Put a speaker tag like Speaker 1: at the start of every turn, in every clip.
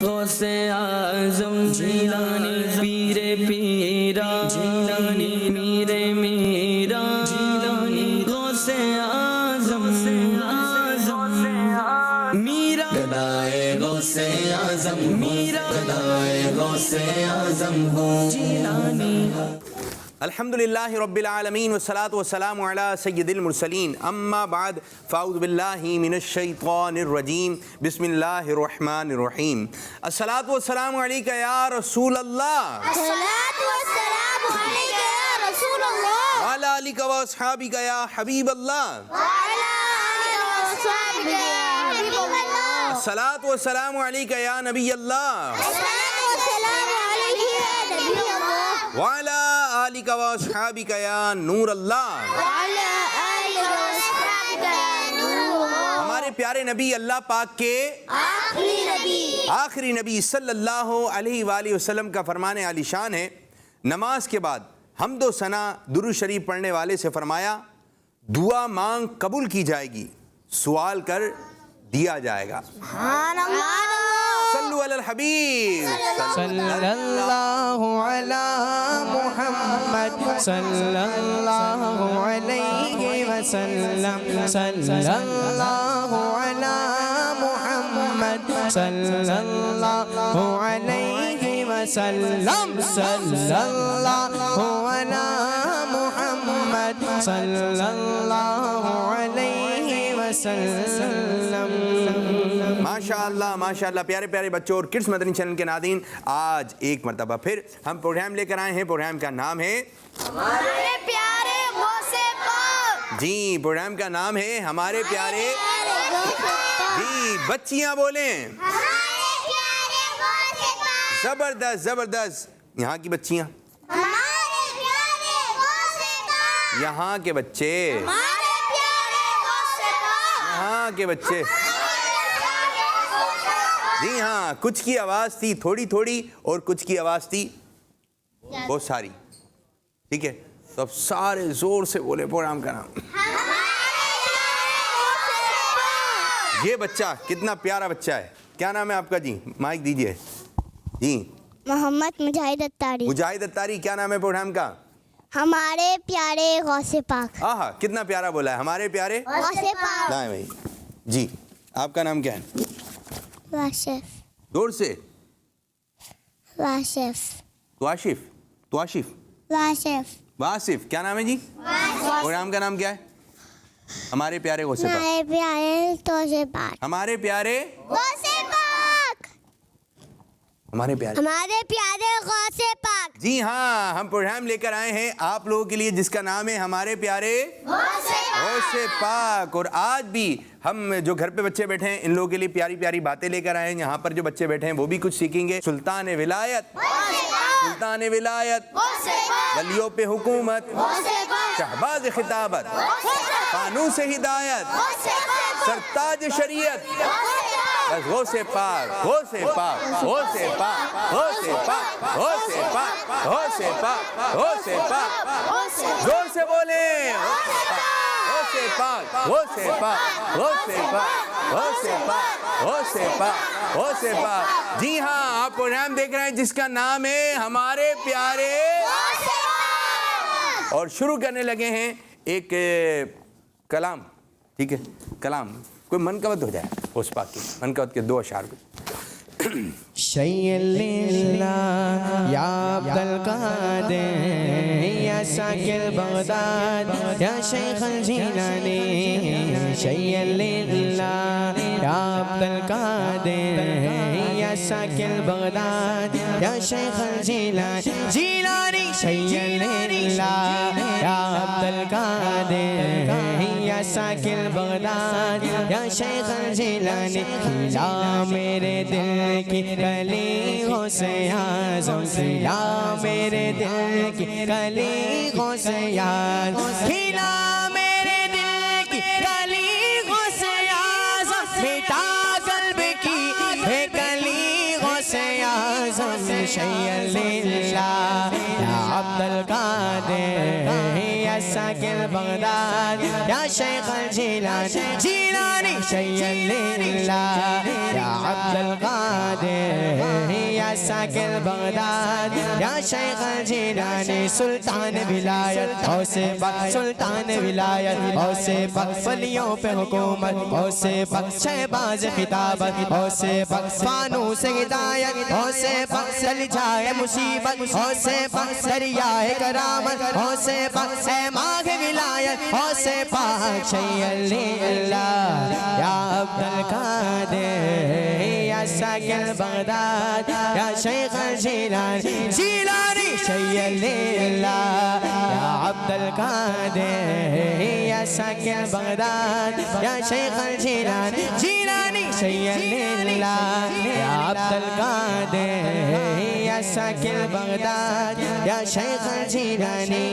Speaker 1: غوث اعظم جیلانی پیر پیرا جیلانی میر میرا جیلانی غوث اعظم میرا گدائے غوث اعظم میرا گدائے غوث اعظم ہو جیلانی.
Speaker 2: الحمدللہ رب العالمین والصلاة والسلام علی سید المرسلین اما بعد فاعوذ باللہ من الشیطان الرجیم بسم اللہ الرحمن الرحیم. الصلاة والسلام علیکہ یا رسول اللہ
Speaker 3: الصلاة والسلام علیکہ یا رسول اللہ
Speaker 2: وعلی آلکہ واصحابکہ یا حبیب اللہ
Speaker 3: وعلی آلہ واصحابہ یا حبیب اللہ
Speaker 2: الصلاة والسلام علیکہ یا نبی اللہ
Speaker 3: الصلاة والسلام علیکہ یا نبی اللہ
Speaker 2: وعلی آلکہ واصحابکہ یا نور اللہ
Speaker 3: وعلی آلہ واصحابہ یا نور اللہ.
Speaker 2: ہمارے پیارے نبی اللہ پاک کے آخری نبی صلی اللہ علیہ وآلہ وسلم کا فرمان عالی شان ہے. نماز کے بعد حمد و ثنا درود شریف پڑھنے والے سے فرمایا دعا مانگ قبول کی جائے گی، سوال کر دیا جائے گا.
Speaker 3: سبحان اللہ.
Speaker 2: صلو علی الحبیب
Speaker 4: صلی اللہ علی محمد صلی اللہ علیہ وسلم صلی اللہ علی محمد صلی اللہ علیہ وسلم صلی اللہ علی محمد صلی اللہ علیہ وسلم.
Speaker 2: ماشاءاللہ پیارے پیارے بچوں اور کڈس مدنی چینل کے ناظرین، آج ایک مرتبہ پھر ہم پروگرام لے کر آئے ہیں. پروگرام کا نام ہے
Speaker 3: ہمارے پیارے غوث پاک.
Speaker 2: جی، پروگرام کا نام ہے ہمارے پیارے. جی بچیاں بولیں
Speaker 3: ہمارے پیارے غوث پاک.
Speaker 2: زبردست زبردست. یہاں کی بچیاں،
Speaker 3: ہمارے پیارے غوث پاک.
Speaker 2: یہاں کے بچے،
Speaker 3: ہمارے پیارے غوث پاک.
Speaker 2: یہاں کے بچے. جی ہاں، کچھ کی آواز تھی تھوڑی تھوڑی اور کچھ کی آواز تھی بہت ساری. ٹھیک ہے، تو اب سارے زور سے بولے پروگرام کا نام. یہ بچہ کتنا پیارا بچہ ہے، کیا نام ہے آپ کا؟ جی مائک دیجئے. جی
Speaker 3: محمد مجاہد اتاری.
Speaker 2: مجاہد اتاری. کیا نام ہے پروگرام کا؟
Speaker 3: ہمارے پیارے غوث پاک.
Speaker 2: آہا، کتنا پیارا بولا ہے، ہمارے پیارے.
Speaker 3: غوث پاک.
Speaker 2: دائیں بھائی. جی آپ کا نام کیا ہے؟
Speaker 3: واشف.
Speaker 2: دور سے.
Speaker 3: واشف.
Speaker 2: تواشف. تواشف.
Speaker 3: واشف.
Speaker 2: واصف. کیا نام ہے جی؟ پروگرام کا نام کیا ہے؟ ہمارے پیارے غوث پاک.
Speaker 3: ہمارے پیارے غوث پاک.
Speaker 2: ہمارے پیارے.
Speaker 3: غوث پاک.
Speaker 2: ہمارے پیارے.
Speaker 3: ہمارے پیارے غوث پاک.
Speaker 2: جی ہاں، ہم پروگرام لے کر آئے ہیں آپ لوگوں کے لیے جس کا نام ہے ہمارے پیارے غوث پاک. اور آج بھی ہم جو گھر پہ بچے بیٹھے ہیں ان لوگوں کے لیے پیاری پیاری باتیں لے کر آئے ہیں. یہاں پر جو بچے بیٹھے ہیں وہ بھی کچھ سیکھیں گے. سلطان ولایت، سلطان ولایت، ولیوں پہ حکومت، شہباز خطابت، فانوس ہدایت، سرتاج شریعت، بس غوث پاک غوث پاک غوث پاک غوث پاک غوث پاک غوث پاک غوث پاک. زور سے بولیں غوث پاک غوث پاک غوث پاک غوث پاک غوث پاک غوث پاک. جی ہاں، آپ پروگرام دیکھ رہے ہیں جس کا نام ہے ہمارے پیارے. اور شروع کرنے لگے ہیں ایک کلام. ٹھیک ہے، کلام کوئی منقبت ہو جائے غوث پاک کی منقبت کے 2 اشعار کو.
Speaker 4: شیء للہ یا عبد القادر یا ساکر بغداد یا شیخ الجیلانی. شیء للہ یا عبد القادر یا ساکر بغداد یا شیخ الجیلانی. جیلانی. شیء للہ یا عبد القادر یا ساکر بغداد یا شیخ الجیلانی. کھلا میرے دل کی کلی غوث اعظم، کھلا میرے دل کی کلی غوث اعظم، کھلا میرے دل کی کلی غوث اعظم، مٹا قلب کی ہے کلی غوث اعظم. شیء للہ یا عبد القادر یا یا ساکن بغداد یا شیخ الجیلانی جیلانی شیل اللہ یا عبد القادر یا ساکن بغداد یا شیخ الجیلانی سلطان ولایت غوث پاک سلطان ولایت غوث پاک ولیوں پہ حکومت غوث پاک شہباز خطابت غوث پاک فانوس ہدایت غوث پاک چل جائے مصیبت غوث پاک دریائے کرامت غوث پاک اے ماغ ولایت غوث پاک شیل اللہ یا عبد القادر یا ساکن بغداد یا شیخ الجیلانی جیلانی شیل اللہ یا عبد القادر یا ساکن بغداد یا شیخ الجیلانی جیلانی شیل اللہ یا عبد القادر یا ساکن بغداد یا شیخ الجیلانی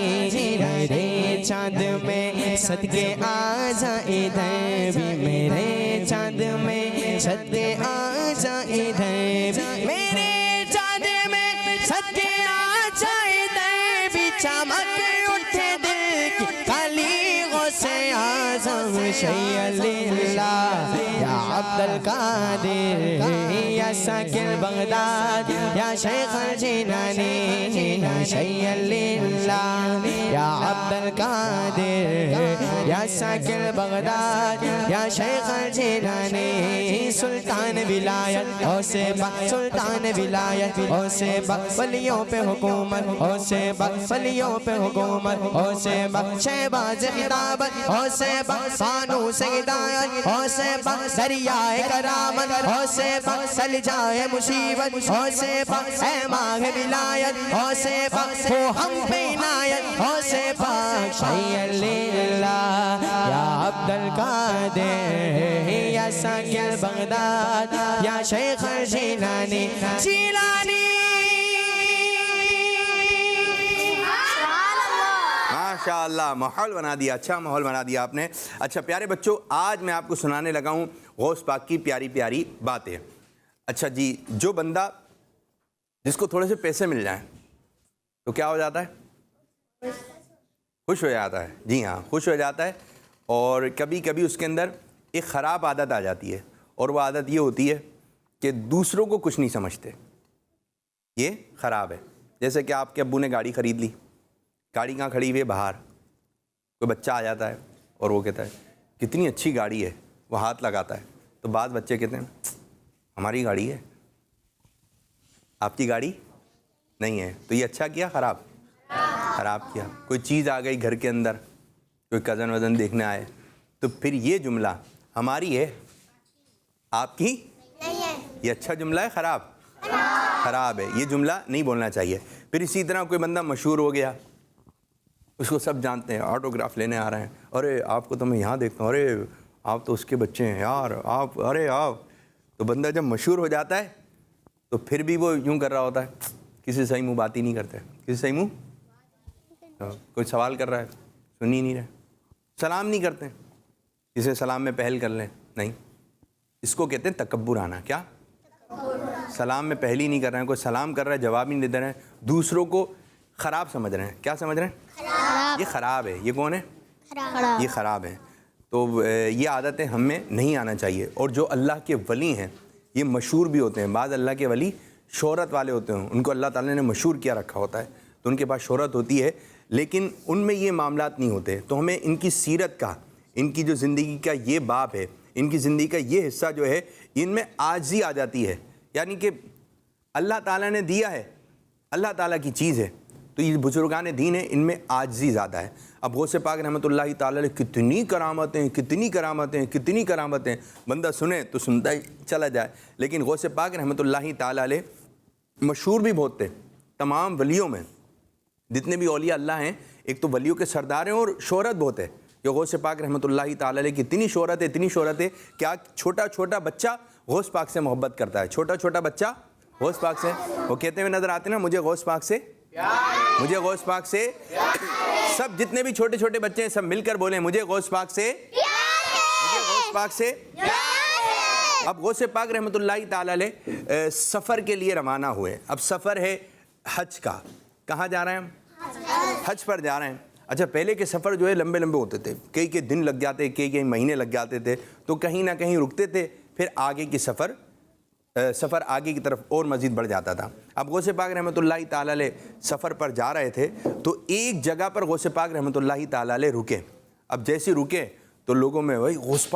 Speaker 4: میرے چاند میں صدقے آ جا ادھر بھی میرے چاند میں صدقے آ جا ادھر میرے چاند میں صدقے آ جا ادھر بھی چمک اٹھے دل کی کالی غوث اعظم شیل اللہ یا عبد القادر یا ساکن بغداد یا شیخ الجیلانی شیل اللہ یا عبد القادر یا ساکن بغداد یا شیخ الجیلانی سلطان ولایت غوث پاک سلطان ولایت غوث پاک ولیوں پہ حکومت غوث پاک ولیوں پہ حکومت غوث پاک شہباز خطابت غوث پاک فانوس ہدایت غوث پاک دریائے کرامت غوث پاک چل جائے مصیبت غوث پاک اے ماغ ولایت غوث پاک ہو ہم پہ عنایت غوث پاک شیل اللہ یا عبد القادر یا ساکن بغداد یا شیخ الجیلانی جیلانی
Speaker 2: ماشاءاللہ ماحول بنا دیا اچھا ماحول بنا دیا آپ نے اچھا پیارے بچوں آج میں آپ کو سنانے لگا ہوں غوث پاک کی پیاری پیاری باتیں اچھا جی جو بندہ جس کو تھوڑے سے پیسے مل جائیں تو کیا ہو جاتا ہے خوش ہو جاتا ہے جی ہاں خوش ہو جاتا ہے اور کبھی کبھی اس کے اندر ایک خراب عادت آ جاتی ہے اور وہ عادت یہ ہوتی ہے کہ دوسروں کو کچھ نہیں سمجھتے یہ خراب ہے جیسے کہ آپ کے ابو نے گاڑی خرید لی گاڑی کہاں کھڑی ہوئی ہے باہر کوئی بچہ آ جاتا ہے اور وہ کہتا ہے کتنی اچھی گاڑی ہے وہ ہاتھ لگاتا ہے تو بعض بچے کہتے ہیں ہماری گاڑی ہے آپ کی گاڑی نہیں ہے تو یہ اچھا کیا خراب کیا کوئی چیز آ گئی گھر کے اندر کوئی کزن وزن دیکھنے آئے تو پھر یہ جملہ ہماری ہے آپ کی یہ اچھا جملہ ہے خراب ہے یہ جملہ نہیں بولنا چاہیے پھر اسی طرح کوئی بندہ مشہور ہو گیا اس کو سب جانتے ہیں آٹوگراف لینے آ رہے ہیں ارے آپ کو تو میں یہاں دیکھتا ہوں ارے آپ تو اس کے بچے ہیں یار آپ ارے آپ تو بندہ جب مشہور ہو جاتا ہے تو پھر بھی وہ یوں کر رہا ہوتا ہے کسی صحیح منہ بات ہی نہیں کرتے کسی صحیح منہ کوئی سوال کر رہا ہے سن ہی نہیں رہے سلام نہیں کرتے کسی سلام میں پہل کر لیں نہیں اس کو کہتے ہیں تکبر آنا کیا سلام میں پہل ہی نہیں کر رہے ہیں کوئی سلام کر رہا ہے جواب ہی نہیں دے رہے ہیں دوسروں کو خراب سمجھ رہے ہیں کیا سمجھ رہے ہیں یہ خراب ہے یہ کون ہے یہ خراب ہے تو یہ عادتیں ہم میں نہیں آنا چاہیے اور جو اللہ کے ولی ہیں یہ مشہور بھی ہوتے ہیں بعض اللہ کے ولی شہرت والے ہوتے ہیں ان کو اللہ تعالیٰ نے مشہور کیا رکھا ہوتا ہے تو ان کے پاس شہرت ہوتی ہے لیکن ان میں یہ معاملات نہیں ہوتے تو ہمیں ان کی سیرت کا ان کی جو زندگی کا یہ باب ہے ان کی زندگی کا یہ حصہ جو ہے ان میں عاجزی آ جاتی ہے یعنی کہ اللہ تعالیٰ نے دیا ہے اللہ تعالیٰ کی چیز ہے تو یہ بزرگان دین ہیں ان میں عاجزی زیادہ ہے اب غوث پاک رحمۃ اللہ تعالیٰ علیہ کتنی کرامتیں بندہ سنے تو سنتا ہی چلا جائے لیکن غوث پاک رحمۃ اللہ تعالیٰ علیہ مشہور بھی بہت تھے تمام ولیوں میں جتنے بھی اولیاء اللہ ہیں ایک تو ولیوں کے سردار ہیں اور شہرت بہت ہے کہ غوث پاک رحمۃ اللہ تعالیٰ علیہ کی اتنی شہرت ہے کیا چھوٹا بچہ غوث پاک سے محبت کرتا ہے چھوٹا بچہ غوث پاک سے وہ کہتے ہوئے نظر آتے ہیں نا مجھے غوث پاک سے سب جتنے بھی چھوٹے بچے ہیں سب مل کر بولیں مجھے غوث پاک سے اب غوث پاک رحمۃ اللہ تعالیٰ علیہ سفر کے لیے روانہ ہوئے اب سفر ہے حج کا کہاں جا رہے ہیں ہم حج پر جا رہے ہیں اچھا پہلے کے سفر جو ہے لمبے لمبے ہوتے تھے، کئی دن لگ جاتے، کئی مہینے لگ جاتے تھے، تو کہیں نہ کہیں رکتے تھے، پھر آگے کی سفر آگے کی طرف اور مزید بڑھ جاتا تھا۔ اب غوث پاک رحمۃ اللہ تعالی علیہ سفر پر جا رہے تھے تو ایک جگہ پر غوث پاک رحمۃ اللہ تعالی علیہ رکے۔ اب جیسے رکے تو لوگوں میں بھائی غوث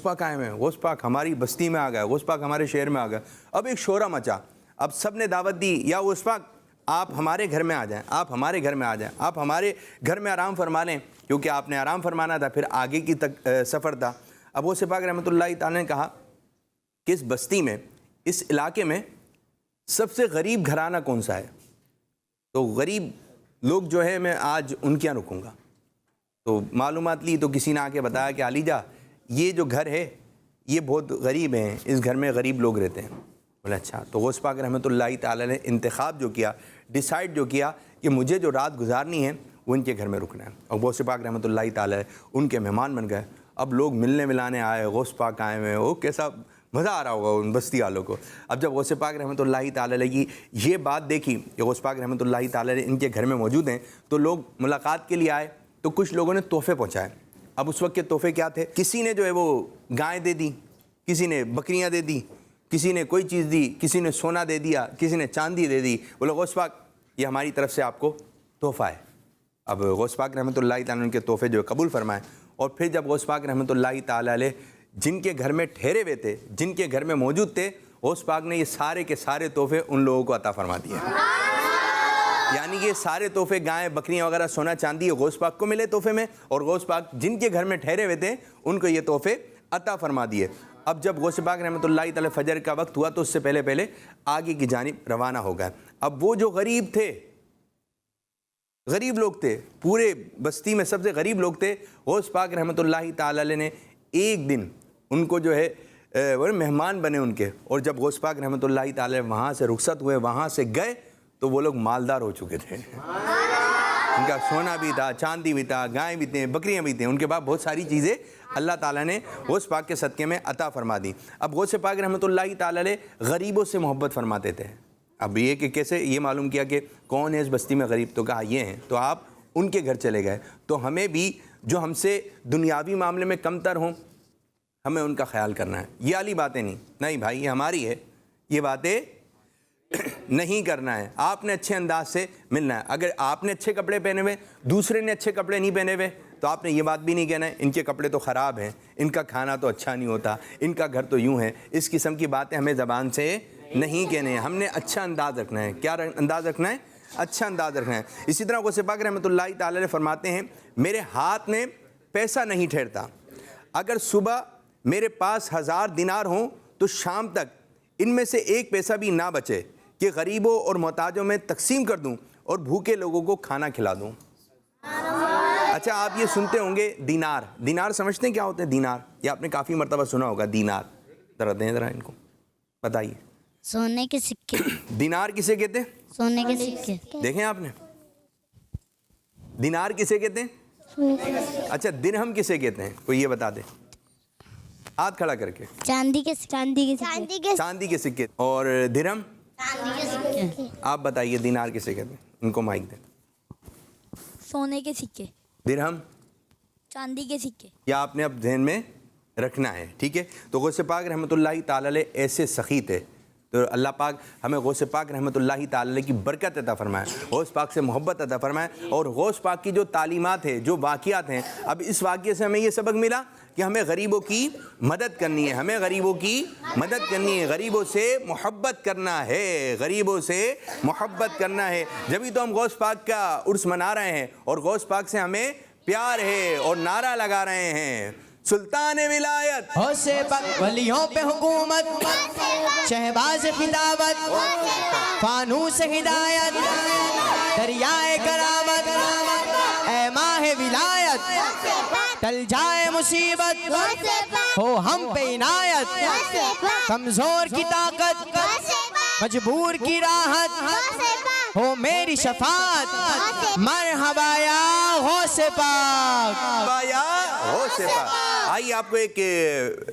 Speaker 2: پاک آئے ہیں، غوث پاک ہماری بستی میں آ گئے، غوث پاک ہمارے شہر میں آ گئے۔ اب ایک شورا مچا، اب سب نے دعوت دی، یا غوث پاک آپ ہمارے گھر میں آ جائیں، آپ ہمارے گھر میں آ جائیں، آپ ہمارے گھر میں آرام فرما لیں، کیونکہ آپ نے آرام فرمانا تھا، پھر آگے کی سفر تھا۔ اب غوث پاک رحمۃ اللہ تعالیٰ نے کہا کہ اس بستی میں، اس علاقے میں سب سے غریب گھرانہ کون سا ہے؟ تو غریب لوگ جو ہے میں آج ان کے یہاں رکوں گا۔ تو معلومات لی تو کسی نے آ کے بتایا کہ علی جا یہ جو گھر ہے یہ بہت غریب ہیں، اس گھر میں غریب لوگ رہتے ہیں۔ بولے اچھا۔ تو غوث پاک رحمۃ اللہ تعالیٰ نے انتخاب جو کیا، ڈیسائیڈ جو کیا کہ مجھے جو رات گزارنی ہے وہ ان کے گھر میں رکنا ہے، اور غوث پاک رحمۃ اللہ تعالیٰ ان کے مہمان بن گئے۔ اب لوگ ملنے ملانے آئے، غوث پاک آئے ہوئے، وہ کیسا مزہ آ رہا ہوگا ان بستی والوں کو۔ اب جب غوث پاک رحمۃ اللہ تعالیٰ کی یہ بات دیکھی کہ غوث پاک رحمۃ اللہ تعالیٰ ان کے گھر میں موجود ہیں، تو لوگ ملاقات کے لیے آئے، تو کچھ لوگوں نے تحفے پہنچائے۔ اب اس وقت کے تحفے کیا تھے؟ کسی نے جو ہے وہ گائیں دے دی، کسی نے بکریاں دے دی، کسی نے کوئی چیز دی، کسی نے سونا دے دیا، کسی نے چاندی دے دی۔ بولے غوث پاک یہ ہماری طرف سے آپ کو تحفہ ہے۔ اب غوث پاک رحمۃ اللہ تعالیٰ ان کے تحفے جو قبول فرمائے، اور پھر جب غوث پاک رحمۃ اللہ تعالیٰ علیہ جن کے گھر میں ٹھہرے ہوئے تھے، جن کے گھر میں موجود تھے، غوث پاک نے یہ سارے کے سارے تحفے ان لوگوں کو عطا فرما دیے۔ یعنی یہ سارے تحفے، گائیں بکریاں وغیرہ، سونا چاندی، غوث پاک کو ملے تحفے میں، اور غوث پاک جن کے گھر میں ٹھہرے ہوئے تھے ان کو یہ تحفے عطا فرما دیے۔ اب جب غوث پاک رحمۃ اللہ تعالی فجر کا وقت ہوا تو اس سے پہلے آگے کی جانب روانہ ہو گئے۔ اب وہ جو غریب تھے، غریب لوگ تھے، پورے بستی میں سب سے غریب لوگ تھے، غوث پاک رحمۃ اللہ تعالی علیہ نے ایک دن ان کو جو ہے مہمان بنے ان کے، اور جب غوث پاک رحمۃ اللہ تعالی وہاں سے رخصت ہوئے، وہاں سے گئے، تو وہ لوگ مالدار ہو چکے تھے۔ ان کا سونا بھی تھا، چاندی بھی تھا، گائیں بھی تھیں، بکریاں بھی تھیں، ان کے بعد بہت ساری چیزیں اللہ تعالیٰ نے غوث پاک کے صدقے میں عطا فرما دی۔ اب غوث پاک رحمۃ اللہ تعالیٰ علیہ غریبوں سے محبت فرماتے تھے۔ اب یہ کہ کیسے یہ معلوم کیا کہ کون ہے اس بستی میں غریب، تو کہا یہ ہیں، تو آپ ان کے گھر چلے گئے۔ تو ہمیں بھی جو ہم سے دنیاوی معاملے میں کم تر ہوں، ہمیں ان کا خیال کرنا ہے۔ یہ والی باتیں نہیں بھائی، یہ ہماری ہے، یہ باتیں نہیں کرنا ہے۔ آپ نے اچھے انداز سے ملنا ہے۔ اگر آپ نے اچھے کپڑے پہنے ہوئے، دوسرے نے اچھے کپڑے نہیں پہنے ہوئے، تو آپ نے یہ بات بھی نہیں کہنا ہے ان کے کپڑے تو خراب ہیں، ان کا کھانا تو اچھا نہیں ہوتا، ان کا گھر تو یوں ہے۔ اس قسم کی باتیں ہمیں زبان سے نہیں کہنے ہیں۔ ہم نے اچھا انداز رکھنا ہے۔ کیا انداز رکھنا ہے؟ اچھا انداز رکھنا ہے۔ اسی طرح غوث پاک رحمۃ اللہ تعالی فرماتے ہیں میرے ہاتھ میں پیسہ نہیں ٹھہرتا، اگر صبح میرے پاس 1000 دینار ہوں تو شام تک ان میں سے ایک پیسہ بھی نہ بچے کہ غریبوں اور محتاجوں میں تقسیم کر دوں اور بھوکے لوگوں کو کھانا کھلا دوں۔ اچھا آپ یہ سنتے ہوں گے دینار، دینار سمجھتے ہیں کیا ہوتے ہیں دینار؟ یہ آپ نے کافی مرتبہ سنا ہوگا دینار، ذرا دیں ذرا ان کو بتائیے۔
Speaker 3: سونے کے سکے۔
Speaker 2: دینار کسے کہتے ہیں؟
Speaker 3: سونے کے سکے۔
Speaker 2: دیکھیں آپ نے، دینار کسے کہتے ہیں؟ اچھا درہم کسے کہتے ہیں؟ کوئی یہ بتا دے ہاتھ کھڑا کر کے۔
Speaker 3: چاندی کے سکے۔
Speaker 2: چاندی کے سکے۔ اور درہم؟
Speaker 3: چاندی کے سکے۔
Speaker 2: آپ بتائیے دینار کسے کہتے ہیں؟ ان کو مائک دیں۔
Speaker 5: سونے کے سکے۔
Speaker 2: درہم؟
Speaker 5: چاندی کے سکے۔
Speaker 2: یا آپ نے اب ذہن میں رکھنا ہے، ٹھیک ہے؟ تو غوث پاک رحمۃ اللہ تعالی علیہ ایسے سخی تھے، تو اللہ پاک ہمیں غوث پاک رحمۃ اللہ تعالی علیہ کی برکت عطا فرمائے، غوث پاک سے محبت عطا فرمائے، اور غوث پاک کی جو تعلیمات ہیں، جو واقعات ہیں، اب اس واقعے سے ہمیں یہ سبق ملا کہ ہمیں غریبوں کی مدد کرنی ہے، ہمیں غریبوں کی مدد کرنی ہے، غریبوں سے محبت کرنا ہے، غریبوں سے محبت کرنا ہے۔ جبھی تو ہم غوث پاک کا عرس منا رہے ہیں اور غوث پاک سے ہمیں پیار ہے اور نعرہ لگا رہے ہیں سلطان ولایت،
Speaker 4: غوث پاک ولیوں پہ حکومت، شہباز خطابت، فانوس ہدایت، دریائے کرامت، اے ماہ ولایت، ٹل جائے مصیبت، ہو ہم پہ عنایت، کمزور کی طاقت، مجبور کی راحت، ہو میری شفاعت، مرحبا یا غوث پاک،
Speaker 2: یا غوث پاک۔ آئیے آپ کو ایک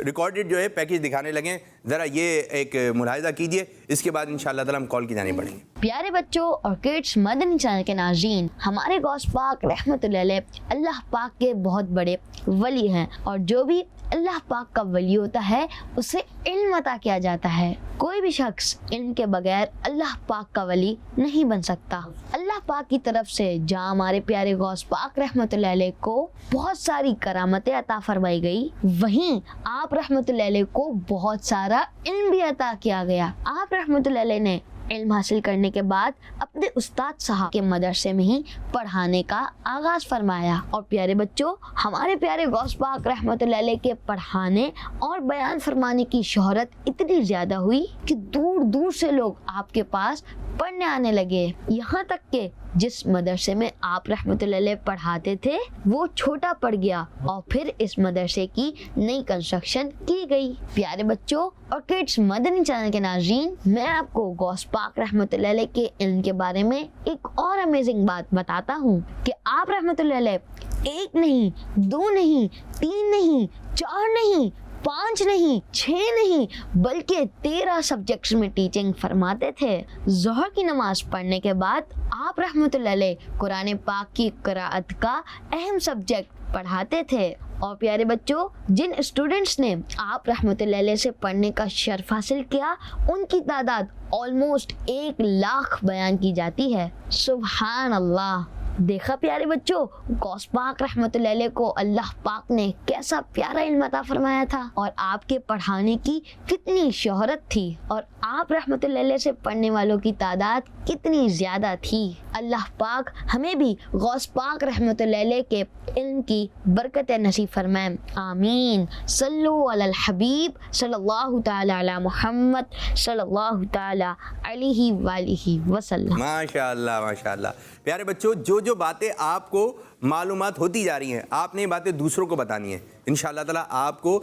Speaker 2: ریکارڈڈ جو ہے پیکج دکھانے لگے، ذرا یہ ایک ملاحظہ کیجئے، اس کے بعد انشاءاللہ تعالی ہم کال کی جانب بڑھیں گے۔
Speaker 6: پیارے بچوں اور کڈس مدنی چینل کے ناظرین، ہمارے غوث پاک رحمت اللہ علیہ اللہ پاک کے بہت بڑے ولی ہیں، اور جو بھی اللہ پاک کا ولی ہوتا ہے اسے علم عطا کیا جاتا ہے۔ کوئی بھی شخص علم کے بغیر اللہ پاک کا ولی نہیں بن سکتا۔ اللہ پاک کی طرف سے جہاں ہمارے پیارے غوث پاک رحمت اللہ علیہ کو بہت ساری کرامتیں عطا فرمائی گئی، وہیں آپ رحمت اللہ علیہ کو بہت سارا علم بھی عطا کیا گیا۔ آپ رحمت اللہ علیہ نے علم حاصل کرنے کے بعد اپنے استاد صاحب کے مدرسے میں ہی پڑھانے کا آغاز فرمایا، اور پیارے بچوں ہمارے پیارے غوث پاک رحمت اللہ علیہ کے پڑھانے اور بیان فرمانے کی شہرت اتنی زیادہ ہوئی کہ دور دور سے لوگ آپ کے پاس پڑھنے آنے لگے، یہاں تک کہ جس مدرسے میں آپ رحمت اللہ علیہ پڑھاتے تھے وہ چھوٹا پڑ گیا، اور پھر اس مدرسے کی نئی کنسٹرکشن کی گئی۔ پیارے بچوں اور کڈس مدنی چینل کے ناظرین، میں آپ کو غوث پاک رحمت اللہ علیہ کے علم کے بارے میں ایک اور امیزنگ بات بتاتا ہوں کہ آپ رحمت اللہ علیہ ایک نہیں، دو نہیں، تین نہیں، چار نہیں، 5 نہیں، 6 نہیں، بلکہ 13 سبجیکٹس میں ٹیچنگ فرماتے تھے۔ ظہر کی نماز پڑھنے کے بعد آپ رحمت اللہ علیہ قرآن پاک کی قراءت کا اہم سبجیکٹ پڑھاتے تھے، اور پیارے بچوں جن اسٹوڈنٹس نے آپ رحمت اللہ علیہ سے پڑھنے کا شرف حاصل کیا ان کی تعداد آلموسٹ 1 لاکھ بیان کی جاتی ہے۔ سبحان اللہ! دیکھا پیارے بچوں، غوث پاک رحمت اللہ علیہ کو اللہ پاک نے کیسا پیارا علم عطا فرمایا تھا، اور آپ کے پڑھانے کی کتنی شہرت تھی، اور آپ رحمت اللہ علیہ سے پڑھنے والوں کی تعداد کتنی زیادہ تھی۔ اللہ پاک ہمیں بھی غوث پاک رحمت اللہ علیہ کے علم کی برکت نصیب فرمائے، آمین۔ صلو علی الحبیب صلی اللہ تعالی علی محمد صلی اللہ تعالی علیہ وآلہ وسلم۔
Speaker 2: ماشاء اللہ ماشاء اللہ۔ پیارے بچوں جو باتیں آپ کو معلومات ہوتی جا رہی ہیں، آپ نے یہ باتیں دوسروں کو بتانی ہیں، انشاءاللہ تعالیٰ آپ کو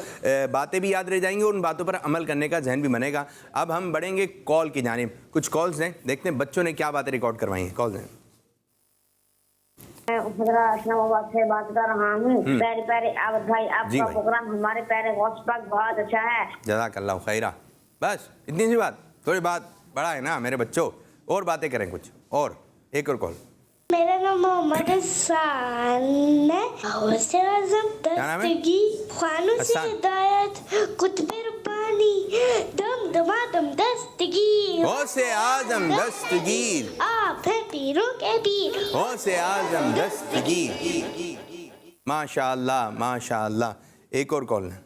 Speaker 2: باتیں بھی یاد رہ جائیں گی اور ان باتوں پر عمل کرنے کا ذہن بھی بنے گا۔ اب ہم بڑھیں گے کال کی جانب، کچھ کالز ہیں، دیکھتے ہیں بچوں نے کیا باتیں ریکارڈ کروائی ہیں۔ کالز ہیں۔
Speaker 3: اسلام آباد سے بات کر رہا ہوں۔ پیارے عابد بھائی، آپ کا پروگرام ہمارے پیارے غوث پاک بہت اچھا ہے۔
Speaker 2: جزاک اللہ خیرہ۔ بس اتنی سی بات، تھوڑی بات بڑا ہے نا میرے بچوں، اور باتیں کریں کچھ، اور ایک اور کال۔
Speaker 7: میرا نام محمد حسان ہے، غوث اعظم دستگیر، خوانوں سے ہدایت، قطب ربانی، دم دمادم دستگیر،
Speaker 2: غوث اعظم دستگیر،
Speaker 7: آپ ہیں پیروں کے پیر،
Speaker 2: غوث اعظم دستگیر۔ ماشاء اللہ ماشاء اللہ۔ ایک اور کال ہے۔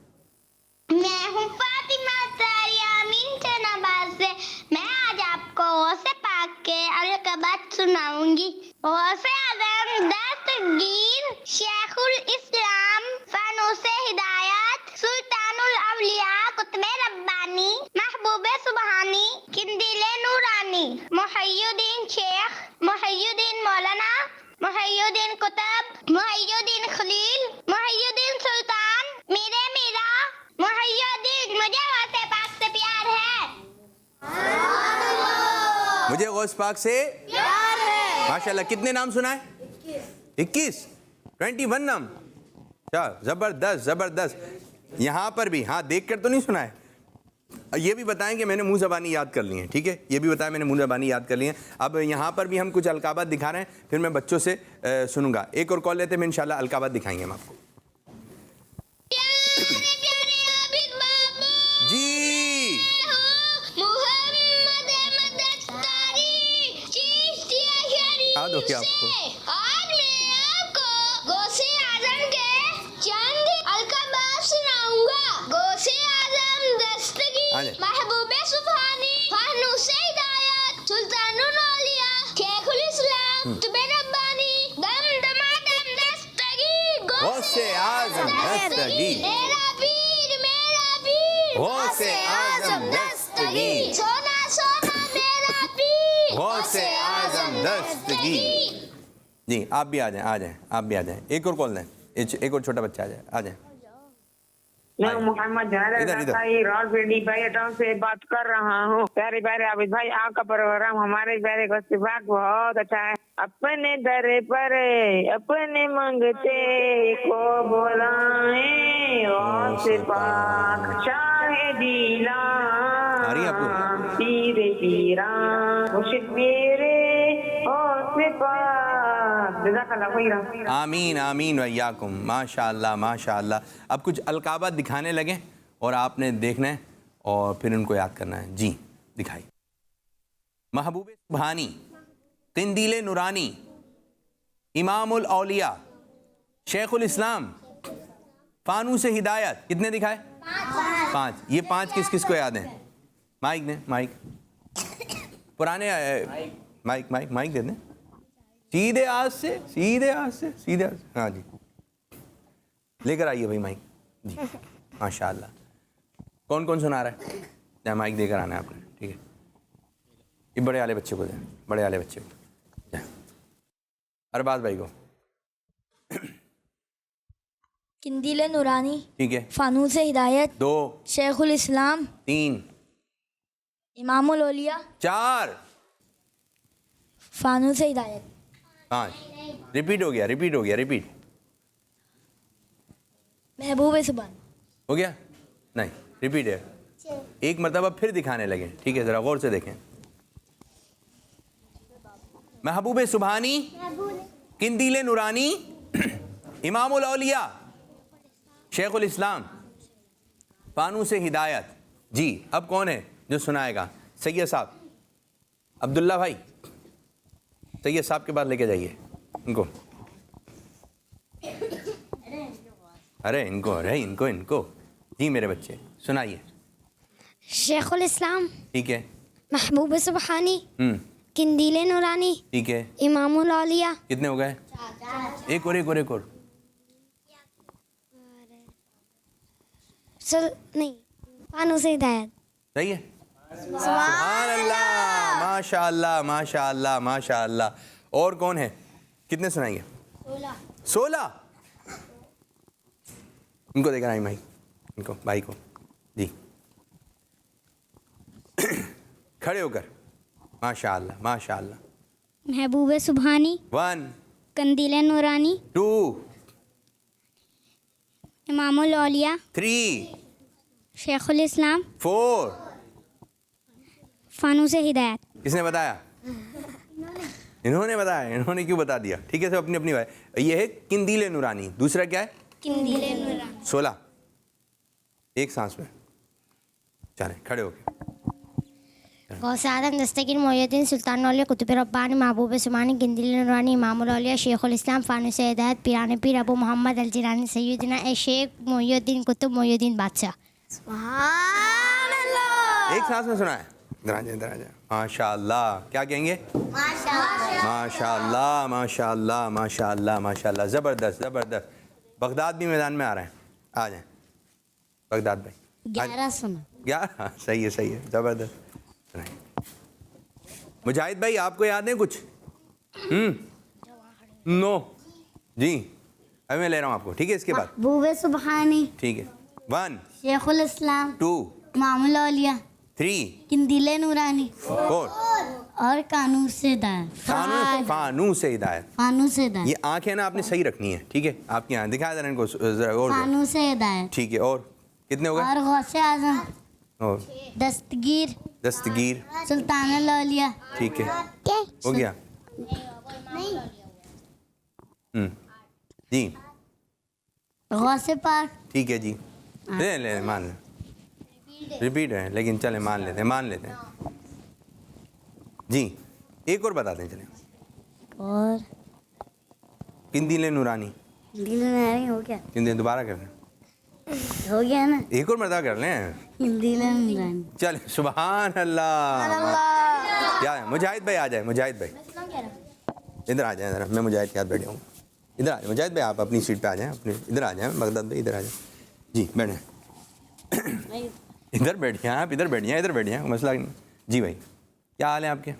Speaker 3: میں ہوں فاطمہ ساریہ امین چناباد سے۔ میں آج آپ کو غوث پاک کے القابات سناؤں گی۔ غوث اعظم دستگیر، شیخ الاسلام، فانوس ہدایت، سلطان الاولیاء، قطب ربانی، محبوب سبحانی، قندیل نورانی، محی الدین شیخ، محی الدین مولانا، محی الدین قطب، محی الدین خلیل، محی الدین سلطان، میرے میرا، محی الدین۔ مجھے غوث پاک سے پیار ہے۔
Speaker 2: مجھے غوث پاک سے پیار ہے۔ ماشاءاللہ۔ کتنے نام سنا ہے؟ 21 21 نام۔ اچھا، زبردست زبردست۔ یہاں پر بھی ہاں دیکھ کر تو نہیں سنا ہے، یہ بھی بتائیں کہ میں نے منہ زبانی یاد کر لی ہیں، ٹھیک ہے، یہ بھی بتائیں میں نے منہ زبانی یاد کر لی ہیں۔ اب یہاں پر بھی ہم کچھ القابات دکھا رہے ہیں، پھر میں بچوں سے سنوں گا۔ ایک اور کال لیتے ہیں، میں انشاءاللہ القابات دکھائیں گے ہم آپ کو۔ جی یاد ہو کیا آپ کو؟
Speaker 3: آج میں آپ کو غوث اعظم کے چند القابات سناؤں گا۔ غوث اعظم دستگیر، محبوب سبحانی، فانوس ہدایت، سلطان الاولیاء، شیخ الاسلام، قطب ربانی، دم دمادم دستگیر،
Speaker 2: غوث اعظم دستگیر،
Speaker 3: میرا پیر میرا پیر،
Speaker 2: غوث اعظم دستگیر،
Speaker 3: سونا سونا میرا پیر،
Speaker 2: غوث اعظم دستگیر۔ جی آپ بھی آ جائیں، آپ بھی آ جائیں۔ ایک اور کال دیں، ایک اور چھوٹا بچہ آ جائے،
Speaker 8: میں محمد جنید بھائی راول پنڈی بھائی ٹاؤن سے بات کر رہا ہوں. پیارے پیارے عابد بھائی آپ کا پروگرام ہمارے پیارے گوشت پاک بہت اچھا ہے. اپنے در پر اپنے منگتے کو بلائیں غوث پاک شاہ جیلان پیر پیران مرشد میرے غوث پاک. جزاک اللہ خیرا.
Speaker 2: آمین آمین ویاکم. ماشاء اللہ ماشاء اللہ. اب کچھ القابات دکھانے لگیں اور آپ نے دیکھنا ہے اور پھر ان کو یاد کرنا ہے. جی دکھائی. محبوب سبحانی، قندیل نورانی، امام الاولیاء، شیخ الاسلام، فانوس ہدایت. کتنے دکھائے؟ 5. یہ 5 کس کس کو یاد ہیں؟ مائک دیں مائک. پرانے مائک مائک مائک دے دیں. سیدھے ہاتھ سے سیدھے ہاتھ سے سیدھے ہاتھ سے. ہاں جی لے کر آئیے بھائی مائک. جی ماشاء اللہ. کون کون سنا رہا ہے؟ جہاں مائک دے کر آنا ہے آپ نے. ٹھیک ہے یہ بڑے والے بچے کو دیں. بڑے والے بچے کو. ارباز بھائی کو.
Speaker 5: قندیل نورانی،
Speaker 2: ٹھیک ہے.
Speaker 5: فانوس ہدایت،
Speaker 2: 2.
Speaker 5: شیخ الاسلام،
Speaker 2: 3.
Speaker 5: امام الاولیاء،
Speaker 2: 4.
Speaker 5: فانوس ہدایت.
Speaker 2: 5. ریپیٹ ہو گیا ریپیٹ ہو گیا ریپیٹ
Speaker 5: محبوب سبحانی.
Speaker 2: ہو گیا؟ نہیں ریپیٹ ہے. ایک مرتبہ پھر دکھانے لگے. ٹھیک ہے ذرا غور سے دیکھیں. محبوب سبحانی، قندیل نورانی، امام الاولیاء، شیخ الاسلام، فانوس ہدایت. جی اب کون ہے جو سنائے گا؟ سید صاحب عبداللہ بھائی. سید صاحب کے پاس لے کے جائیے ان کو. ارے ان کو. جی میرے بچے سنائیے.
Speaker 7: شیخ الاسلام،
Speaker 2: ٹھیک ہے.
Speaker 7: محبوب سبحانی، قندیل نورانی،
Speaker 2: ٹھیک ہے.
Speaker 7: امام الاولیاء.
Speaker 2: کتنے ہو گئے؟ ایک اور.
Speaker 7: نہیں فانوس ہدایت.
Speaker 2: صحیح ہے. سبحان اللہ ماشاء اللہ ماشاء اللہ ماشاء اللہ. اور کون ہے؟ کتنے سنائیں گے؟ 16. ان کو دیکھ رہا ہے بھائی. ان کو بھائی کو. جی کھڑے ہو کر. ماشاء اللہ ماشاء اللہ.
Speaker 7: محبوب سبحانی،
Speaker 2: 1.
Speaker 7: قندیل نورانی،
Speaker 2: 2.
Speaker 7: امام الاولیاء،
Speaker 2: 3.
Speaker 7: شیخ الاسلام،
Speaker 2: 4.
Speaker 7: فانوس ہدایت.
Speaker 2: کس نے بتایا؟ انہوں نے بتایا. انہوں نے کیوں بتا دیا؟ ٹھیک ہے سب اپنی اپنی بات. یہ ہے قندیل نورانی. دوسرا کیا ہے؟
Speaker 7: قندیل نورانی.
Speaker 2: 16. ایک سانس میں. چلیں کھڑے ہو کے.
Speaker 7: غوث اعظم دستگیر محی الدین سلطان الاولیاء قطب ربانی محبوب سبحانی قندیل نورانی امام الاولیاء شیخ الاسلام فانوس ہدایت پیران پیر ابو محمد الجیلانی سیدنا اے شیخ محی الدین قطب محی الدین بادشاہ.
Speaker 5: سبحان اللہ.
Speaker 2: ایک سانس میں سنا ہے. ادھر آ جائیں. ماشاء اللہ. کیا کہیں گے؟ ماشاء اللہ ماشاء اللہ ماشاء اللہ ماشاء اللہ. زبردست زبردست. بغداد بھی میدان میں آ رہے ہیں. آ جائیں بغداد بھائی.
Speaker 7: 11 سنا.
Speaker 2: 11. صحیح ہے زبردست. مجاہد بھائی آپ کو یاد ہے کچھ؟ نو. جی ابھی میں لے رہا ہوں آپ کو. ٹھیک ہے اس کے بعد
Speaker 7: محبوب سبحانی،
Speaker 2: ٹھیک ہے. 1.
Speaker 7: شیخ الاسلام،
Speaker 2: 2.
Speaker 7: امام الاولیاء،
Speaker 2: 3.
Speaker 7: قندیل نورانی
Speaker 2: 4.
Speaker 7: اور فانوس ہدایت.
Speaker 2: فانوس ہدایت.
Speaker 7: فانوس ہدایت.
Speaker 2: یہ آنکھ ہے نا آپ نے صحیح رکھنی ہے. ٹھیک ہے آپ کی آنکھ دکھایا ذرا ان کو ذرا اور.
Speaker 7: فانوس ہدایت.
Speaker 2: ٹھیک ہے. اور کتنے ہو گئے؟
Speaker 7: اور غوث اعظم
Speaker 2: اور
Speaker 7: دستگیر
Speaker 2: سلطان
Speaker 7: الاولیاء.
Speaker 2: ٹھیک ہے ہو گیا. جی
Speaker 7: غوث پاک.
Speaker 2: ٹھیک ہے. جی لے مان لیں. ریپیٹ ہے لیکن چلیں مان لیتے ہیں. جی ایک اور بتا دیں. چلیں.
Speaker 7: اور
Speaker 2: قندیل نورانی.
Speaker 7: قندیل نورانی ہو گیا.
Speaker 2: قندیل دوبارہ کر لیں.
Speaker 7: ہو گیا نا.
Speaker 2: ایک اور مرتبہ کر لیں.
Speaker 7: قندیل نورانی.
Speaker 2: چلیں. سبحان اللہ. کیا ہے؟ مجاہد بھائی آ جائیں. مجاہد بھائی ادھر آ جائیں ذرا. میں مجاہد کے ہاتھ بیٹھا ہوں. ادھر آ جائیں مجاہد بھائی. آپ اپنی سیٹ پہ آ جائیں. ادھر آ جائیں. بغداد بھائی ادھر آ جائیں. جی بیٹھیں. ادھر بیٹھیے. آپ ادھر بیٹھیے. مسئلہ نہیں. جی بھائی کیا حال ہے آپ کے؟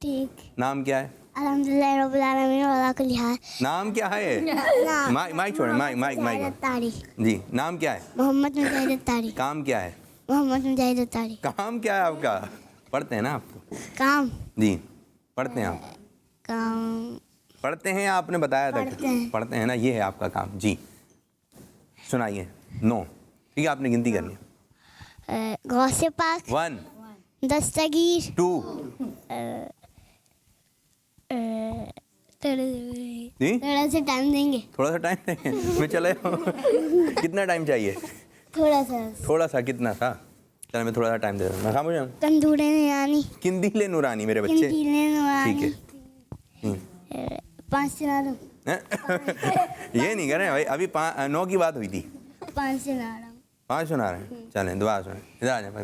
Speaker 7: ٹھیک.
Speaker 2: نام کیا ہے؟
Speaker 3: الحمدللہ رب العالمین وعلا کل حال.
Speaker 2: نام کیا ہے؟ مائک چھوڑیں, مائک
Speaker 3: اتاری.
Speaker 2: جی, نام کیا ہے؟
Speaker 3: محمد مجاہد اتاری.
Speaker 2: کام کیا ہے؟
Speaker 3: محمد مجاہد اتاری.
Speaker 2: کام کیا ہے آپ کا؟ پڑھتے ہیں نا آپ کو؟
Speaker 3: کام
Speaker 2: جی, پڑھتے ہیں آپ؟
Speaker 3: کام
Speaker 2: پڑھتے ہیں, آپ نے بتایا تھا پڑھتے ہیں نا, یہ ہے آپ کا کام. جی سنائیے. 9. ٹھیک ہے, آپ نے گنتی کرنی ہے.
Speaker 3: غوث پاک.
Speaker 2: 1
Speaker 3: دستگیر.
Speaker 2: 2 جی,
Speaker 3: تھوڑا سا ٹائم دیں گے.
Speaker 2: تھوڑا سا ٹائم دیں گے, میں چلے جاؤں. کتنا ٹائم چاہیے؟
Speaker 3: تھوڑا سا.
Speaker 2: کتنا تھا؟ چلو میں تھوڑا سا ٹائم دے دوں, میں خاموش ہوں.
Speaker 3: تندورے نورانی.
Speaker 2: قندیل نورانی میرے بچے.
Speaker 3: قندیل نورانی.
Speaker 2: ٹھیک ہے.
Speaker 3: 5 سنا دو.
Speaker 2: یہ نہیں کریں بھائی, ابھی 9 کی بات ہوئی تھی.
Speaker 3: 5 سنا رہا ہوں.
Speaker 2: 5 سنا رہے ہیں, چلیں دعا سنیں. ادھر آ جائیں.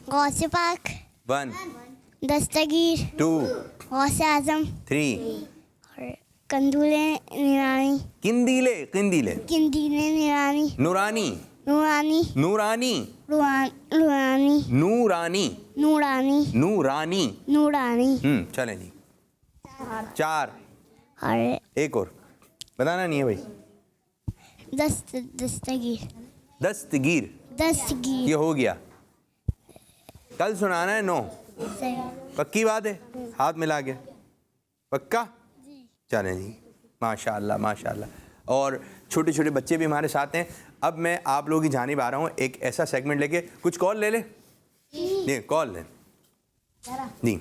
Speaker 3: غوث پاک.
Speaker 2: 1
Speaker 3: دستگیر.
Speaker 2: 2
Speaker 3: غوث اعظم.
Speaker 2: 3
Speaker 3: کندولے نورانی.
Speaker 2: قندیل
Speaker 3: قندیلے نورانی.
Speaker 2: نورانی
Speaker 3: نورانی.
Speaker 2: نورانی
Speaker 3: نورانی.
Speaker 2: نورانی
Speaker 3: نورانی.
Speaker 2: نورانی.
Speaker 3: نورانی.
Speaker 2: چلیں جی. 4
Speaker 3: اور
Speaker 2: ایک اور بتانا نہیں ہے بھائی.
Speaker 3: دستگیر.
Speaker 2: دستگیر.
Speaker 3: دستگیر.
Speaker 2: یہ ہو گیا. کل سنانا ہے 9. پکی بات ہے, ہاتھ ملا کے پکا. چلیں جی, ماشاء اللہ ماشاء اللہ. اور چھوٹے چھوٹے بچے بھی ہمارے ساتھ ہیں. اب میں آپ لوگوں کی جانب آ رہا ہوں ایک ایسا سیگمنٹ لے کے. کچھ کال لے لیں. جی کال لیں. جی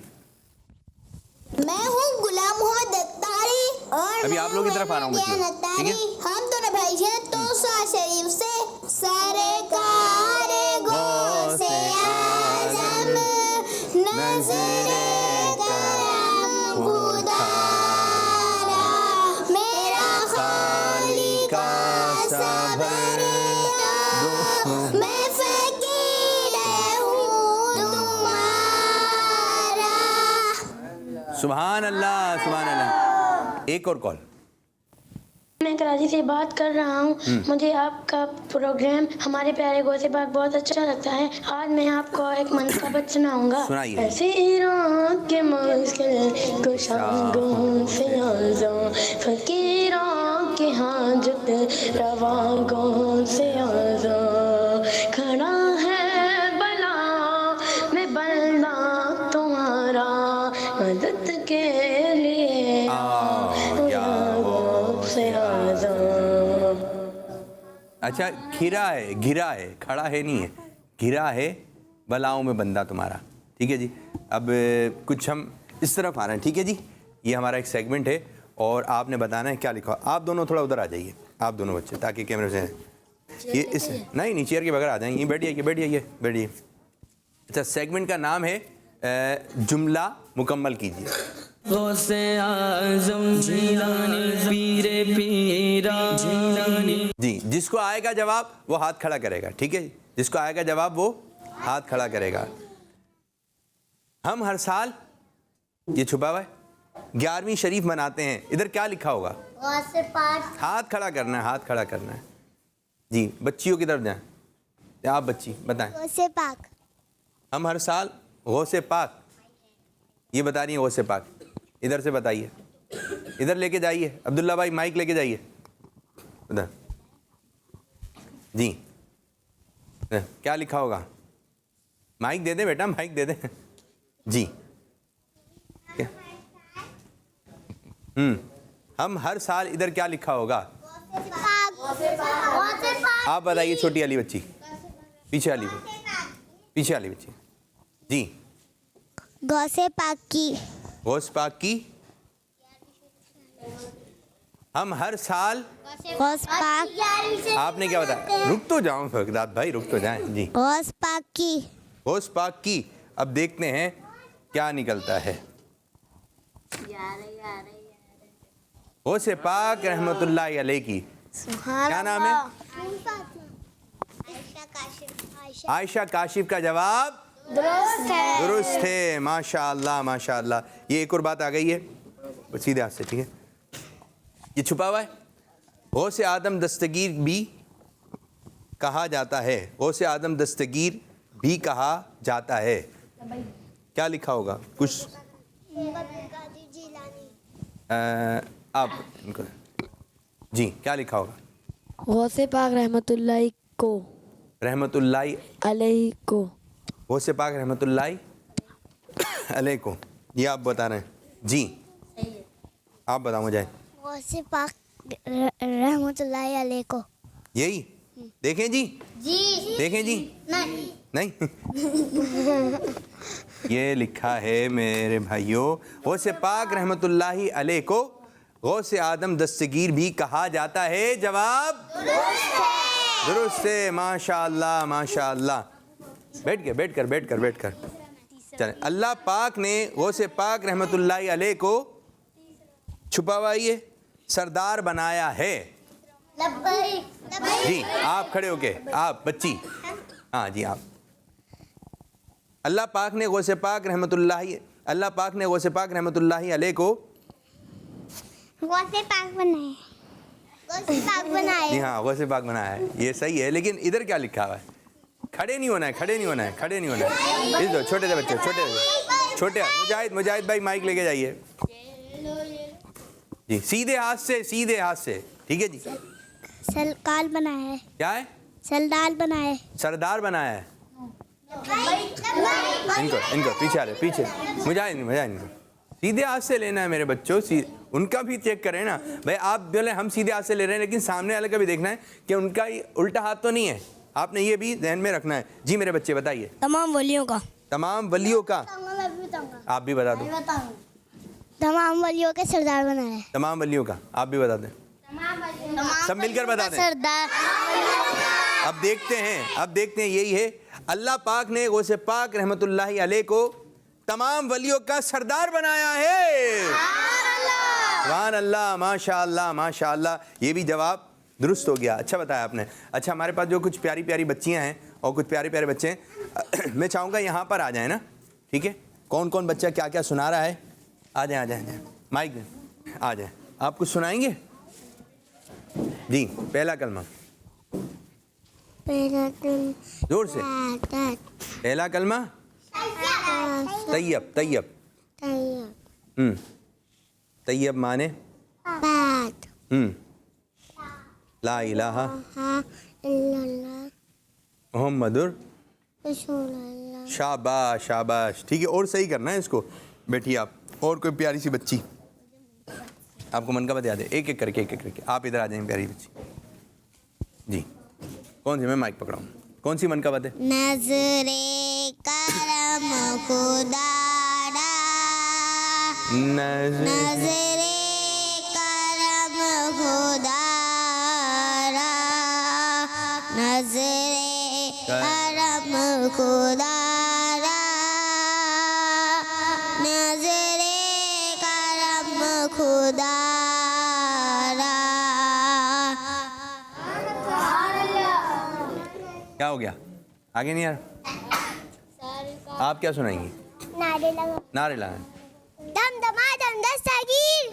Speaker 3: میں ہوں غلام محمد اتاری اور
Speaker 2: ابھی آپ لوگوں کی طرف آ رہا ہوں بچے, ٹھیک ہے.
Speaker 3: ہم دونوں بھائی ہیں توسا شریف سے. سرکار غوث اعظم نظر کرم خدارا میرا خالق صبر میں فقیر ہوں تمہارا.
Speaker 2: سبحان اللہ سبحان اللہ. ایک اور کال.
Speaker 9: میں کراچی سے بات کر رہا ہوں. مجھے آپ کا پروگرام ہمارے پیارے غوث پاک بہت اچھا لگتا ہے. آج میں آپ کو ایک منقبت سناؤں گا.
Speaker 2: سنائیے.
Speaker 9: ایسے ایران کے مشکل کشاگوں سے آزاں فقیروں کی حاجت رواگوں سے آزاں کھڑا ہے بلا میں بندہ تمہارا مدد کے لیے
Speaker 2: اچھا, گھرا ہے کھڑا ہے نہیں ہے, گھرا ہے بلاؤں میں بندہ تمہارا. ٹھیک ہے جی. اب کچھ ہم اس طرف آ رہے ہیں. ٹھیک ہے جی, یہ ہمارا ایک سیگمنٹ ہے اور آپ نے بتانا ہے کیا لکھا. آپ دونوں تھوڑا ادھر آ جائیے, آپ دونوں بچے, تاکہ کیمرے سے یہ اس نہیں چیئر کے بغیر آ جائیں. یہ بیٹھیے. اچھا, سیگمنٹ کا نام ہے جملہ مکمل کیجیے.
Speaker 1: غوث اعظم جیلانی پیر پیرا جیلانی.
Speaker 2: جی, جس کو آئے گا جواب وہ ہاتھ کھڑا کرے گا. ٹھیک ہے, جس کو آئے گا جواب وہ ہاتھ کھڑا کرے گا. ہم ہر سال, یہ چھپا ہوا ہے, 11ویں شریف مناتے ہیں. ادھر کیا لکھا ہوگا؟
Speaker 3: غوث پاک.
Speaker 2: ہاتھ کھڑا کرنا ہے. جی, بچیوں کی طرف جائیں. آپ بچی بتائیں.
Speaker 3: غوث پاک.
Speaker 2: ہم ہر سال غوث پاک, یہ بتا رہی ہیں غوث پاک. ادھر سے بتائیے, ادھر لے کے جائیے. عبداللہ بھائی مائک لے کے جائیے ادھر. جی, کیا لکھا ہوگا؟ مائک دے دیں بیٹا, مائک دے دیں. جی, ہم ہر سال ادھر کیا لکھا ہوگا؟ آپ بتائیے. چھوٹی والی بچی, پیچھے والی بچی. جی,
Speaker 3: غوث پاک کی.
Speaker 2: غوث پاک کی. ہم ہر سال
Speaker 3: غوث پاک.
Speaker 2: آپ نے کیا بتایا؟ رک تو جاؤں بغداد بھائی, رک تو جائیں. جی,
Speaker 3: غوث پاک کی.
Speaker 2: غوث پاک کی. اب دیکھتے ہیں کیا نکلتا ہے. غوث پاک رحمت اللہ علیہ کی کیا نام ہے؟ عائشہ کاشف کا جواب درست ہے. ماشاء اللہ ماشاء اللہ. یہ ایک اور بات آ گئی ہے سیدھے ہاتھ سے. ٹھیک ہے, یہ چھپا ہوا ہے. غوث آدم دستگیر بھی کہا جاتا ہے. غوث آدم دستگیر بھی کہا جاتا ہے. کیا لکھا ہوگا؟ کچھ آپ ان کو جی کیا لکھا ہوگا؟
Speaker 10: غوث پاک رحمۃ اللہ کو،
Speaker 2: رحمۃ اللہ
Speaker 10: علیہ کو،
Speaker 2: غوث پاک رحمۃ اللہ علیہ کو، یہ آپ بتا رہے ہیں جی؟ آپ بتاؤ مجھے۔
Speaker 3: غوث پاک رحمت اللہ علیہ کو۔
Speaker 2: یہی دیکھیں جی، دیکھیں جی، نہیں یہ لکھا ہے میرے بھائیوں، غوث پاک رحمۃ اللہ علیہ کو غوث آدم دستگیر بھی کہا جاتا ہے۔ جواب درست ہے، ماشاء اللہ ماشاء اللہ۔ بیٹھ کر چلیں، اللہ پاک نے غوث پاک رحمۃ اللہ علیہ کو چھپا ہوا یہ سردار بنایا ہے۔ جی آپ کھڑے ہو کے، آپ بچی، ہاں جی آپ۔ اللہ پاک نے غوث پاک رحمۃ اللہ علیہ کو
Speaker 3: غوث پاک بنائے۔
Speaker 2: جی ہاں غوث پاک بنایا ہے، یہ صحیح ہے، لیکن ادھر کیا لکھا ہوا ہے؟ کھڑے نہیں ہونا ہے۔ اس دو چھوٹے سے بچے، چھوٹے مجاہد بھائی مائک لے کے جائیے جی، سیدھے ہاتھ سے، ٹھیک ہے جی۔
Speaker 3: سرکال بنایا ہے۔
Speaker 2: کیا ہے؟
Speaker 3: سردار بنایا ہے۔
Speaker 2: ان کو پیچھے آ رہے، پیچھے مجاہد سیدھے ہاتھ سے لینا ہے میرے بچوں، ان کا بھی چیک کریں نا بھائی، آپ بولے ہم سیدھے ہاتھ سے لے رہے ہیں لیکن سامنے والے کا بھی دیکھنا ہے کہ ان کا الٹا ہاتھ تو نہیں ہے، آپ نے یہ بھی ذہن میں رکھنا ہے۔ جی میرے بچے بتائیے۔
Speaker 5: تمام ولیوں کا۔
Speaker 2: آپ بھی بتا دو۔
Speaker 3: تمام ولیوں کے سردار بنایا ہے۔
Speaker 2: تمام ولیوں کا، آپ بھی بتا دیں، سب مل کر بتا دیں۔
Speaker 3: سردار۔
Speaker 2: اب دیکھتے ہیں یہی ہے، اللہ پاک نے غوث پاک رحمۃ اللہ علیہ کو تمام ولیوں کا سردار بنایا ہے۔ سبحان اللہ، ماشاء اللہ ماشاء اللہ، یہ بھی جواب درست ہو گیا، اچھا بتایا آپ نے۔ اچھا ہمارے پاس جو کچھ پیاری پیاری بچیاں ہیں اور کچھ پیارے پیارے بچے ہیں، میں چاہوں گا یہاں پر آ جائیں نا، ٹھیک ہے؟ کون بچہ کیا کیا سنا رہا ہے؟ آ جائیں مائک میں آ جائیں، آپ کچھ سنائیں گے؟ جی پہلا کلمہ زور سے، پہلا کلمہ طیب طیب مانے لا الہ محمد شاباش، ٹھیک ہے، اور صحیح کرنا ہے اس کو۔ بیٹھی آپ، اور کوئی پیاری سی بچی آپ کو منقبت یاد ہے؟ ایک کر کے آپ ادھر آ جائیں، پیاری بچی جی۔ کون سی؟ میں مائک پکڑا ہوں، کون سی منقبت ہے؟
Speaker 3: نظر کرم خدا را، نظر کرم خدا را، نظر کرم خدا را، نظر کرم خدا را۔
Speaker 2: کیا ہو گیا؟ آگے نہیں آ رہا؟ آپ کیا سنائیں گی؟ نعرے لگائیں۔
Speaker 3: دم دمادم دستگیر،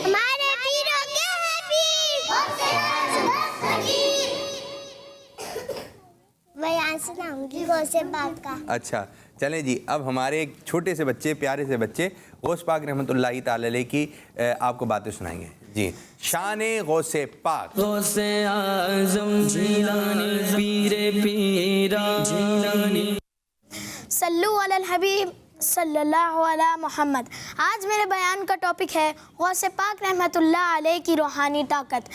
Speaker 3: ہمارے پیروں کے ہیں پیر۔ بیان سناؤں گی غوث پاک کا۔
Speaker 2: اچھا چلیں جی، اب ہمارے ایک چھوٹے سے بچے، پیارے سے بچے غوث پاک رحمۃ اللہ تعالی علیہ کی آپ کو باتیں سنائیں گے جی۔ شان غوث پاک،
Speaker 1: غوث اعظم جیلانی پیر پیرا جیلانی۔
Speaker 9: صلو علی الحبیب صلی اللہ علیہ محمد۔ آج میرے بیان کا ٹاپک ہے غوث پاک رحمۃ اللہ علیہ کی روحانی طاقت۔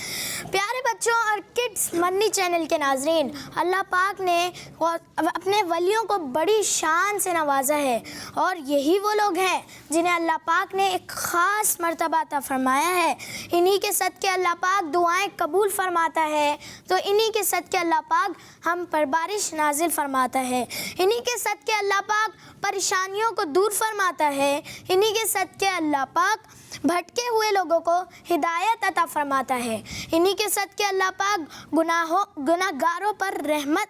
Speaker 9: پیارے بچوں اور کڈس مدنی چینل کے ناظرین، اللہ پاک نے اپنے ولیوں کو بڑی شان سے نوازا ہے، اور یہی وہ لوگ ہیں جنہیں اللہ پاک نے ایک خاص مرتبہ عطا فرمایا ہے۔ انہی کے صدقے اللہ پاک دعائیں قبول فرماتا ہے، تو انہی کے صدقے اللہ پاک ہم پر بارش نازل فرماتا ہے، انہی کے صدقے اللہ پاک پریشانیوں کو دور فرماتا ہے، انہی کے صدقے اللہ پاک بھٹکے ہوئے لوگوں کو ہدایت عطا فرماتا ہے، انہی کے صدقے اللہ پاک گناہ گاروں پر رحمت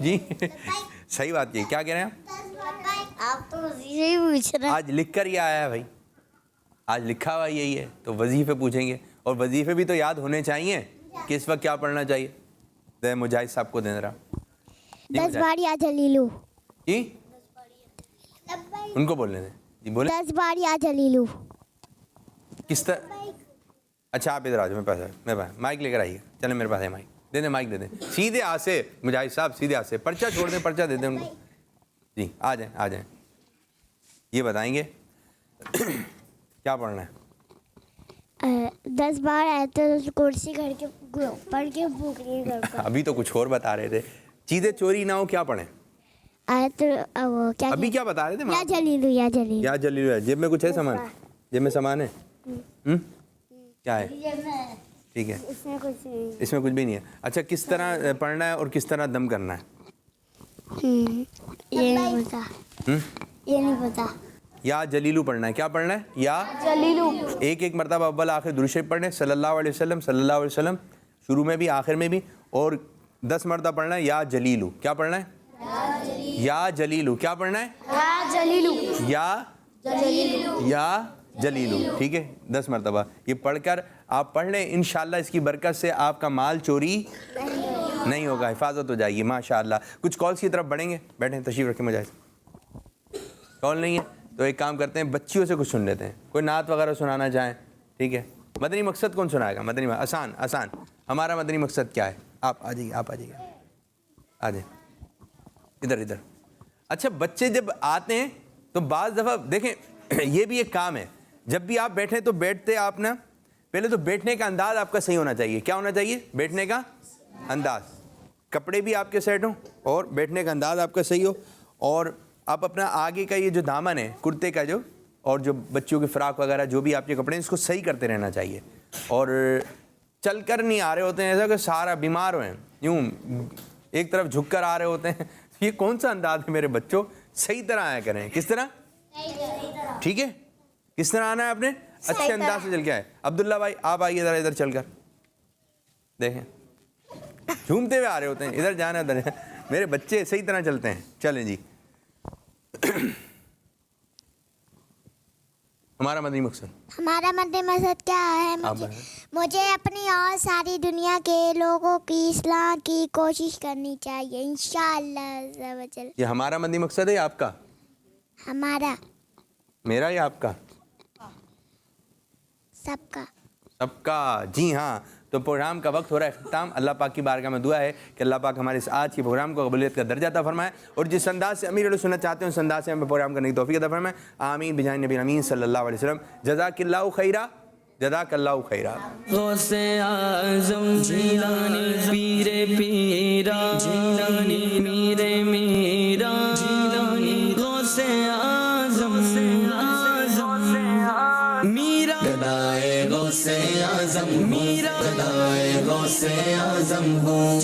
Speaker 2: جی صحیح بات کی. کیا کہہ رہے ہیں
Speaker 7: آپ تو وظیفے ہی پوچھ رہے ہیں.
Speaker 2: آج لکھ کر یہ آیا ہے بھائی, آج لکھا ہوا یہی ہے, تو وظیفے پوچھیں گے, اور وظیفے بھی تو یاد ہونے چاہیے کہ اس وقت کیا پڑھنا چاہیے. مجاہد صاحب کو دے رہا.
Speaker 7: 10 بار یا جلیلو.
Speaker 2: جی ان کو بولنے دیں. جی بولیں.
Speaker 7: 10 بار یا جلیلو.
Speaker 2: کس طرح؟ اچھا آپ ادھر آ جاؤ, میرے پاس ہے, مائک لے کر آئیے. چلیں میرے پاس ہے مائک, دے دیں مائک دے دیں. سیدھے آ سے مجاہد صاحب, سیدھے آ سے پرچہ چھوڑ دیں, پرچہ دے دیں ان کو. جی آ جائیں آ جائیں. یہ بتائیں گے کیا پڑھنا ہے.
Speaker 7: 10 بار آیت الکرسی گھر کے پڑھ کے بھوک نہیں کرتا.
Speaker 2: ابھی تو کچھ اور بتا رہے تھے. چیزیں چوری نہ ہو, کیا پڑھیں
Speaker 7: آیت کیا
Speaker 2: ابھی کیا بتا رہے تھے.
Speaker 7: یا جلیلو یا جلیلو.
Speaker 2: یا جلیلو ہے. جیب میں کچھ ہے سامان؟ جیب میں سامان ہے. کیا ہے؟ ٹھیک ہے,
Speaker 7: اس میں کچھ نہیں.
Speaker 2: اس میں کچھ بھی نہیں ہے. اچھا کس طرح پڑھنا ہے اور کس طرح دم کرنا ہے؟
Speaker 7: یہ نہیں پتا. یہ نہیں پتا.
Speaker 2: یا جلیلو پڑھنا ہے. کیا پڑھنا ہے؟ یا
Speaker 9: جلیلو.
Speaker 2: ایک مرتبہ اول آخر درود شریف پڑھنا ہے صلی اللہ علیہ وسلم, صلی اللہ علیہ وسلم, شروع میں بھی آخر میں بھی, اور 10 مرتبہ پڑھنا ہے یا جلیلو. کیا پڑھنا ہے؟ یا جلیلو. کیا پڑھنا ہے؟
Speaker 9: یا جلیلو.
Speaker 2: یا یا جلیلو. ٹھیک ہے, 10 مرتبہ یہ پڑھ کر آپ پڑھ لیں. انشاءاللہ اس کی برکت سے آپ کا مال چوری نہیں ہوگا, حفاظت ہو جائے گی ماشاءاللہ. کچھ کالس کی طرف بڑھیں گے. بیٹھیں, تشریف رکھیں. مجھے کال نہیں ہے تو ایک کام کرتے ہیں, بچیوں سے کچھ سن لیتے ہیں. کوئی نعت وغیرہ سنانا چاہیں, ٹھیک ہے. مدنی مقصد کون سنائے گا؟ مدنی آسان آسان. ہمارا مدنی مقصد کیا ہے؟ آپ آ جائیے, آپ آ جائیے, آ جائیں ادھر ادھر. اچھا بچے جب آتے ہیں تو بعض دفعہ دیکھیں یہ بھی ایک کام ہے, جب بھی آپ بیٹھیں تو بیٹھتے آپ نا, پہلے تو بیٹھنے کا انداز آپ کا صحیح ہونا چاہیے. کیا ہونا چاہیے؟ بیٹھنے کا انداز. کپڑے بھی آپ کے سیٹ ہوں اور بیٹھنے کا انداز آپ کا صحیح ہو, اور آپ اپنا آگے کا یہ جو دامن ہے کرتے کا جو, اور جو بچوں کی فراق وغیرہ جو بھی آپ کے کپڑے ہیں, اس کو صحیح کرتے رہنا چاہیے. اور چل کر نہیں آ رہے ہوتے ہیں ایسا کہ سارا بیمار ہوئے ہیں, یوں ایک طرف جھک کر آ رہے ہوتے ہیں. یہ کون سا انداز ہے میرے بچوں؟ صحیح طرح آیا کریں. کس طرح؟ ٹھیک ہے, کس طرح آنا ہے آپ نے؟ اچھے انداز سے چل کے آئے. عبداللہ بھائی آپ آئیے ذرا ادھر چل کر, دیکھیں جھومتے ہوئے آ رہے ہوتے ہیں, ادھر جانا ادھر. میرے بچے صحیح طرح چلتے ہیں. چلیں جی, ہمارا مدنی مقصد
Speaker 7: کیا ہے؟ مجھے اپنی اور ساری دنیا کے لوگوں کی اصلاح کی کوشش کرنی چاہیے انشاءاللہ.
Speaker 2: یہ ہمارا مدنی مقصد ہے یا آپ کا؟
Speaker 7: ہمارا.
Speaker 2: میرا یا آپ کا؟
Speaker 7: سب کا.
Speaker 2: سب کا. جی ہاں, تو پروگرام کا وقت ہو رہا ہے اختتام. اللہ پاک کی بارگاہ میں دعا ہے کہ اللہ پاک ہمارے اس آج کے پروگرام کو قبولیت کا درجہ عطا فرمائے, اور جس انداز سے امیر علیہ سنت چاہتے ہیں اس انداز سے ہمیں پروگرام کرنے کی توفیق عطا فرمائے. آمین بجاہ نبی امین صلی اللہ علیہ وسلم. جزاک اللہ خیرہ, جزاک اللہ خیرہ.
Speaker 1: غوث اعظم جیلانی پیر پیرا, جیلانی میرے میرا, جیلانی غوث اعظم میرا, گدائے غوث اعظم میرا, گدائے غوث اعظم ہوں.